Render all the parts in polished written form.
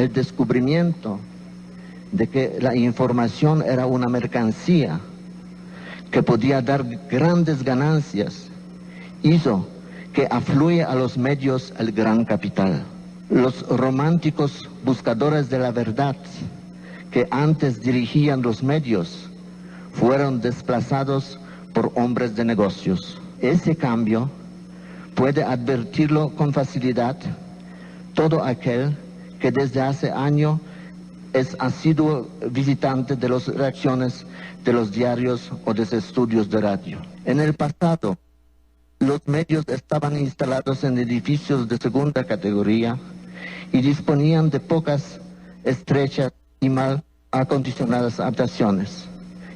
el descubrimiento de que la información era una mercancía que podía dar grandes ganancias, hizo que afluya a los medios el gran capital. Los románticos buscadores de la verdad que antes dirigían los medios fueron desplazados por hombres de negocios. Ese cambio puede advertirlo con facilidad todo aquel que desde hace años es asiduo visitante de las redacciones de los diarios o de los estudios de radio. En el pasado, los medios estaban instalados en edificios de segunda categoría y disponían de pocas, estrechas y mal acondicionadas habitaciones,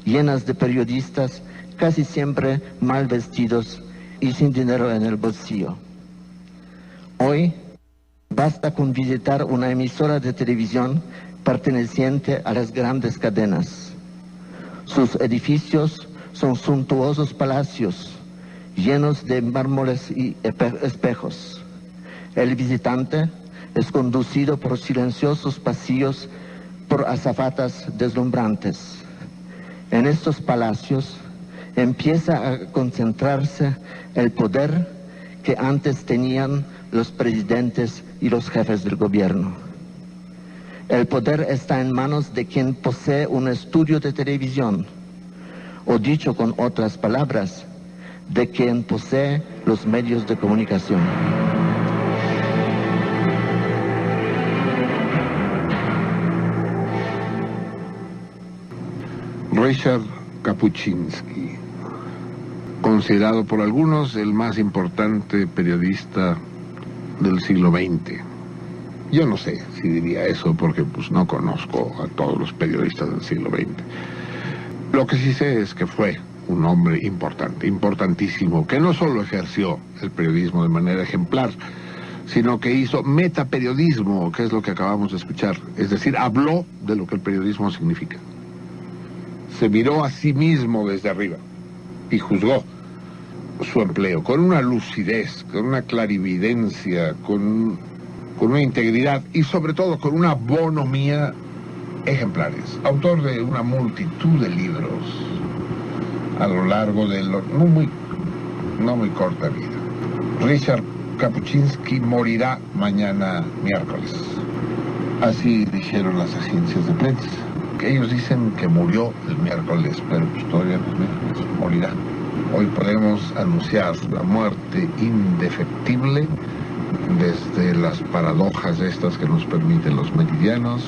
llenas de periodistas casi siempre mal vestidos y sin dinero en el bolsillo. Hoy basta con visitar una emisora de televisión perteneciente a las grandes cadenas. Sus edificios son suntuosos palacios llenos de mármoles y espejos. El visitante es conducido por silenciosos pasillos por azafatas deslumbrantes. En estos palacios empieza a concentrarse el poder que antes tenían los presidentes y los jefes del gobierno. El poder está en manos de quien posee un estudio de televisión, o dicho con otras palabras, de quien posee los medios de comunicación. Ryszard Kapuscinski, considerado por algunos el más importante periodista del siglo XX. Yo no sé si diría eso porque pues no conozco a todos los periodistas del siglo XX. Lo que sí sé es que fue un hombre importante, importantísimo, que no solo ejerció el periodismo de manera ejemplar, sino que hizo metaperiodismo, que es lo que acabamos de escuchar. Es decir, habló de lo que el periodismo significa. Se miró a sí mismo desde arriba y juzgó su empleo con una lucidez, con una clarividencia, con una integridad y sobre todo con una bonomía ejemplares. Autor de una multitud de libros a lo largo de no muy corta vida. Ryszard Kapuscinski morirá mañana miércoles. Así dijeron las agencias de prensa. Que ellos dicen que murió el miércoles, pero pues todavía no es miércoles, morirá. Hoy podemos anunciar la muerte indefectible desde las paradojas estas que nos permiten los meridianos,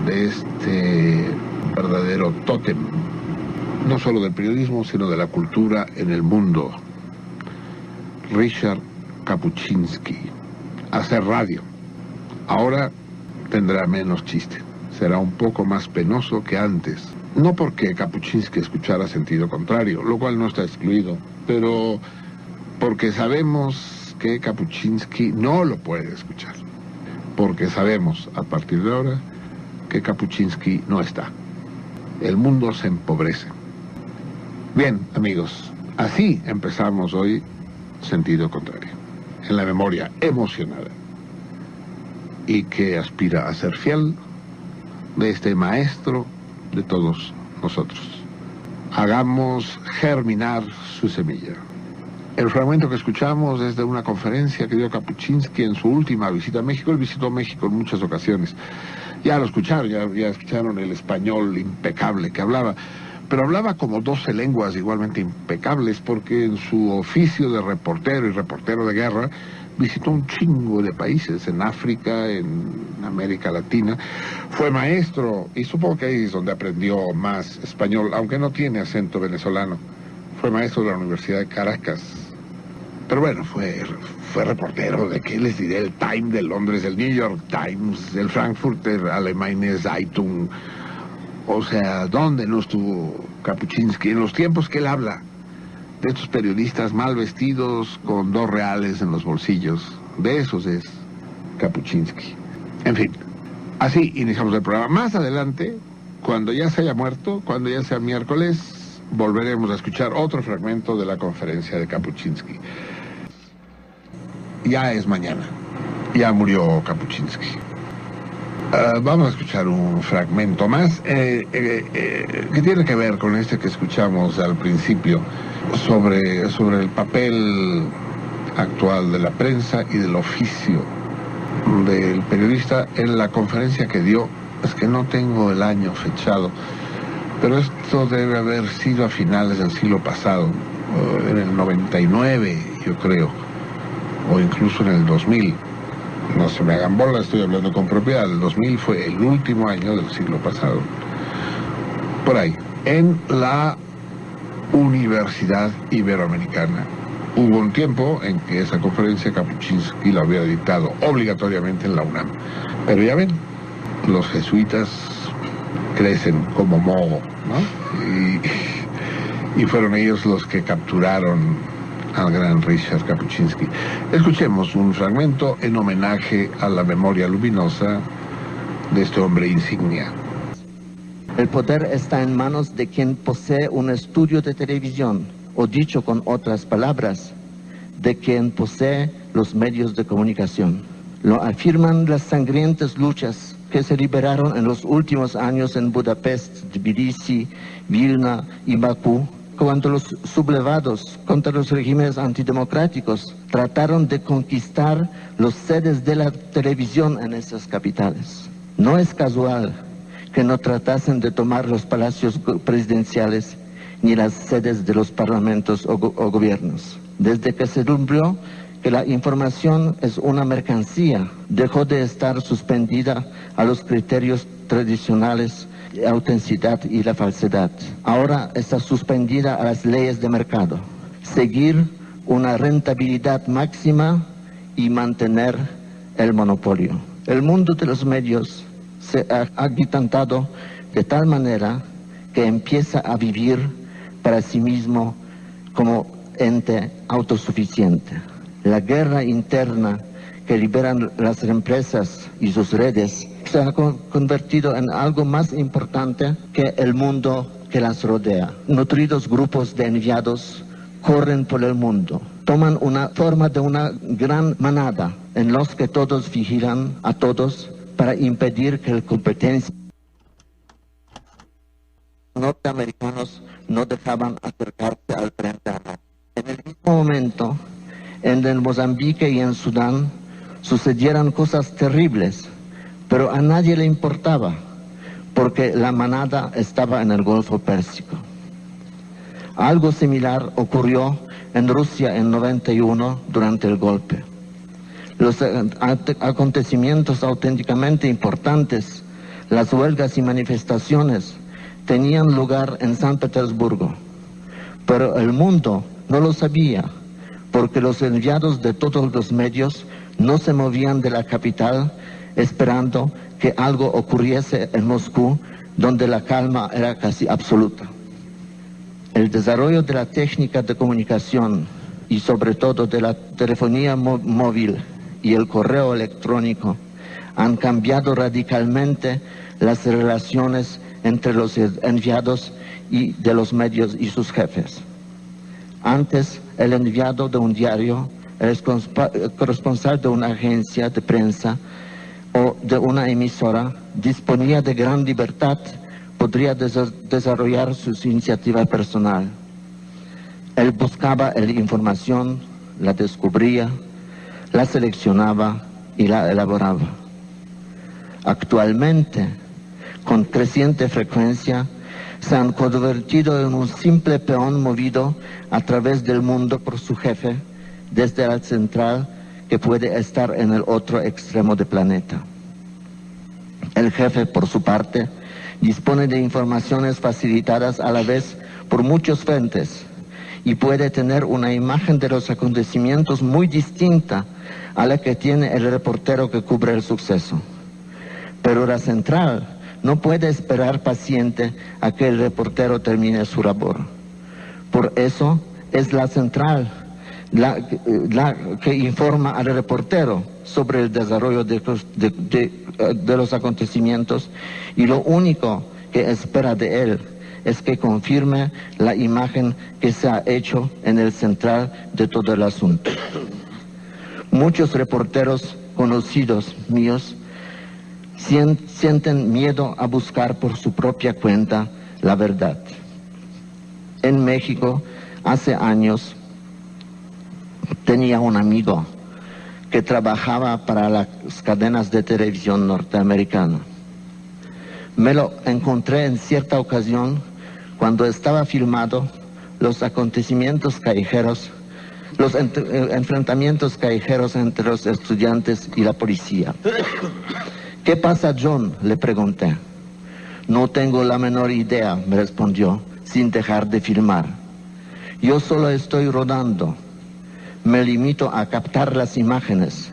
de este verdadero tótem, no solo del periodismo, sino de la cultura en el mundo. Ryszard Kapuscinski. Hacer radio. Ahora tendrá menos chiste. Será un poco más penoso que antes. No porque Kapuscinski escuchara sentido contrario, lo cual no está excluido, pero porque sabemos que Kapuscinski no lo puede escuchar. Porque sabemos, a partir de ahora, que Kapuscinski no está. El mundo se empobrece. Bien, amigos, así empezamos hoy Sentido Contrario, en la memoria emocionada y que aspira a ser fiel de este maestro de todos nosotros. Hagamos germinar su semilla. El fragmento que escuchamos es de una conferencia que dio Kapuscinski en su última visita a México. Él visitó México en muchas ocasiones. Ya lo escucharon, ya escucharon el español impecable que hablaba, pero hablaba como 12 lenguas igualmente impecables, porque en su oficio de reportero y reportero de guerra visitó un chingo de países, en África, en América Latina. Fue maestro, y supongo que ahí es donde aprendió más español, aunque no tiene acento venezolano. Fue maestro de la Universidad de Caracas. Pero bueno, fue reportero de, ¿qué les diré? El Time de Londres, el New York Times, el Frankfurter Allgemeine Zeitung. O sea, ¿dónde no estuvo Kapuscinski? En los tiempos que él habla de estos periodistas mal vestidos con 2 reales en los bolsillos. De esos es Kapuscinski. En fin, así iniciamos el programa. Más adelante, cuando ya se haya muerto, cuando ya sea miércoles, volveremos a escuchar otro fragmento de la conferencia de Kapuscinski. Ya es mañana. Ya murió Kapuscinski. Vamos a escuchar un fragmento más que tiene que ver con este que escuchamos al principio sobre el papel actual de la prensa y del oficio del periodista en la conferencia que dio. Es que no tengo el año fechado, pero esto debe haber sido a finales del siglo pasado, en el 99 yo creo, o incluso en el 2000. No se me hagan bola, estoy hablando con propiedad. El 2000 fue el último año del siglo pasado. Por ahí, en la Universidad Iberoamericana. Hubo un tiempo en que esa conferencia Kapuscinski la había dictado obligatoriamente en la UNAM. Pero ya ven, los jesuitas crecen como moho, ¿no? Y fueron ellos los que capturaron al gran Richard Kapuscinski. Escuchemos un fragmento en homenaje a la memoria luminosa de este hombre insignia. El poder está en manos de quien posee un estudio de televisión, o dicho con otras palabras, de quien posee los medios de comunicación. Lo afirman las sangrientas luchas que se liberaron en los últimos años en Budapest, Tbilisi, Vilna y Bakú, cuando los sublevados contra los regímenes antidemocráticos trataron de conquistar los sedes de la televisión en esas capitales. No es casual que no tratasen de tomar los palacios presidenciales ni las sedes de los parlamentos o gobiernos. Desde que se descubrió que la información es una mercancía, dejó de estar suspendida a los criterios tradicionales de autenticidad y la falsedad. Ahora está suspendida a las leyes de mercado. Seguir una rentabilidad máxima y mantener el monopolio. El mundo de los medios se ha agigantado de tal manera que empieza a vivir para sí mismo como ente autosuficiente. La guerra interna que liberan las empresas y sus redes se ha convertido en algo más importante que el mundo que las rodea. Nutridos grupos de enviados corren por el mundo, toman una forma de una gran manada en los que todos vigilan a todos para impedir que la competencia. Los norteamericanos no dejaban acercarse al frente armado. En el mismo momento, en el Mozambique y en Sudán sucedieran cosas terribles, pero a nadie le importaba, porque la manada estaba en el Golfo Pérsico. Algo similar ocurrió en Rusia en 91 durante el golpe. Los acontecimientos auténticamente importantes, las huelgas y manifestaciones, tenían lugar en San Petersburgo, pero el mundo no lo sabía, porque los enviados de todos los medios no se movían de la capital esperando que algo ocurriese en Moscú, donde la calma era casi absoluta. El desarrollo de la técnica de comunicación y sobre todo de la telefonía móvil y el correo electrónico han cambiado radicalmente las relaciones entre los enviados y de los medios y sus jefes. Antes, el enviado de un diario, el corresponsal de una agencia de prensa o de una emisora disponía de gran libertad, podría desarrollar su iniciativa personal. Él buscaba la información, la descubría, la seleccionaba y la elaboraba. Actualmente, con creciente frecuencia, se han convertido en un simple peón movido a través del mundo por su jefe, desde la central que puede estar en el otro extremo del planeta. El jefe, por su parte, dispone de informaciones facilitadas a la vez por muchas fuentes y puede tener una imagen de los acontecimientos muy distinta a la que tiene el reportero que cubre el suceso. Pero la central no puede esperar paciente a que el reportero termine su labor. Por eso es la central la que informa al reportero sobre el desarrollo de los acontecimientos, y lo único que espera de él es que confirme la imagen que se ha hecho en el central de todo el asunto. Muchos reporteros conocidos míos sienten miedo a buscar por su propia cuenta la verdad. En México, hace años, tenía un amigo que trabajaba para las cadenas de televisión norteamericana. Me lo encontré en cierta ocasión cuando estaba filmado los acontecimientos callejeros, los enfrentamientos callejeros entre los estudiantes y la policía. ¿Qué pasa, John?, le pregunté. No tengo la menor idea, me respondió, sin dejar de filmar. Yo solo estoy rodando. Me limito a captar las imágenes,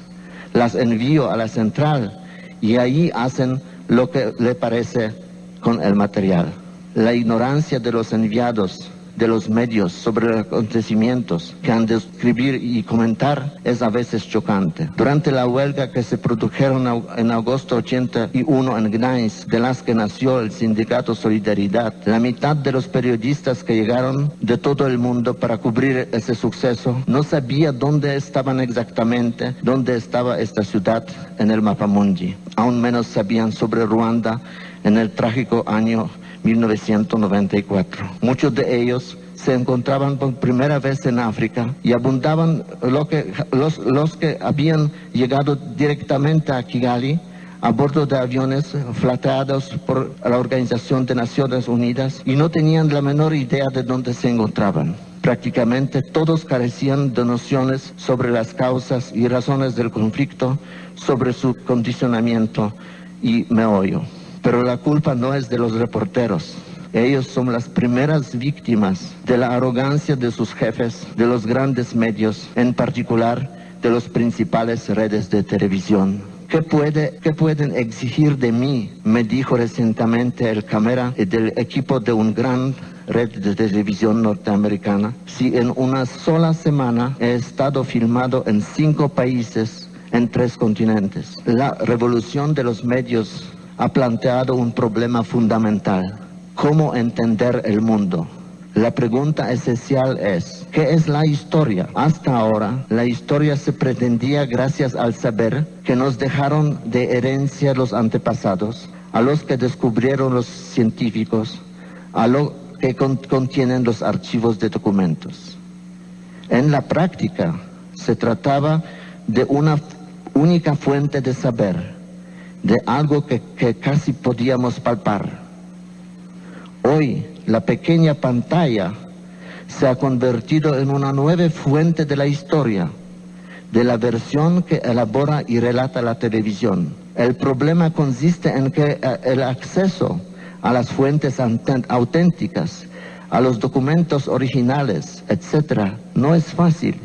las envío a la central y allí hacen lo que le parece con el material. La ignorancia de los enviados de los medios sobre los acontecimientos que han de escribir y comentar es a veces chocante. Durante la huelga que se produjeron en agosto 81 en Gdańsk, de las que nació el sindicato Solidaridad, la mitad de los periodistas que llegaron de todo el mundo para cubrir ese suceso no sabía dónde estaban exactamente, dónde estaba esta ciudad en el mapamundi. Aún menos sabían sobre Ruanda en el trágico año 1994. Muchos de ellos se encontraban por primera vez en África y abundaban los que habían llegado directamente a Kigali a bordo de aviones fletados por la Organización de Naciones Unidas y no tenían la menor idea de dónde se encontraban. Prácticamente todos carecían de nociones sobre las causas y razones del conflicto, sobre su condicionamiento y meollo. Pero la culpa no es de los reporteros. Ellos son las primeras víctimas de la arrogancia de sus jefes, de los grandes medios, en particular de las principales redes de televisión. ¿Qué pueden exigir de mí?, me dijo recientemente el cámara del equipo de una gran red de televisión norteamericana, si en una sola semana he estado filmado en 5 países, en 3 continentes. La revolución de los medios ha planteado un problema fundamental: ¿cómo entender el mundo? La pregunta esencial es, ¿qué es la historia? Hasta ahora, la historia se pretendía gracias al saber que nos dejaron de herencia los antepasados, a los que descubrieron los científicos, a lo que contienen los archivos de documentos. En la práctica, se trataba de una única fuente de saber, de algo que casi podíamos palpar. Hoy, la pequeña pantalla se ha convertido en una nueva fuente de la historia, de la versión que elabora y relata la televisión. El problema consiste en que el acceso a las fuentes auténticas, a los documentos originales, etc., no es fácil.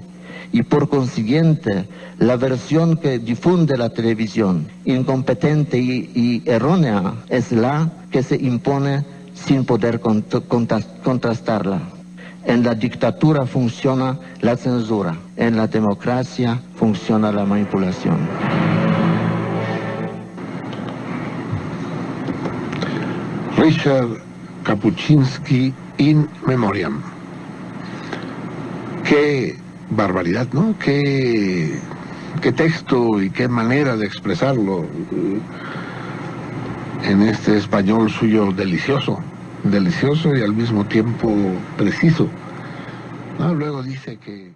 Y por consiguiente, la versión que difunde la televisión, incompetente y errónea, es la que se impone sin poder contrastarla. En la dictadura funciona la censura, en la democracia funciona la manipulación. Richard Kapuscinski in memoriam. Qué barbaridad, ¿no? Qué texto y qué manera de expresarlo en este español suyo delicioso y al mismo tiempo preciso. Luego dice que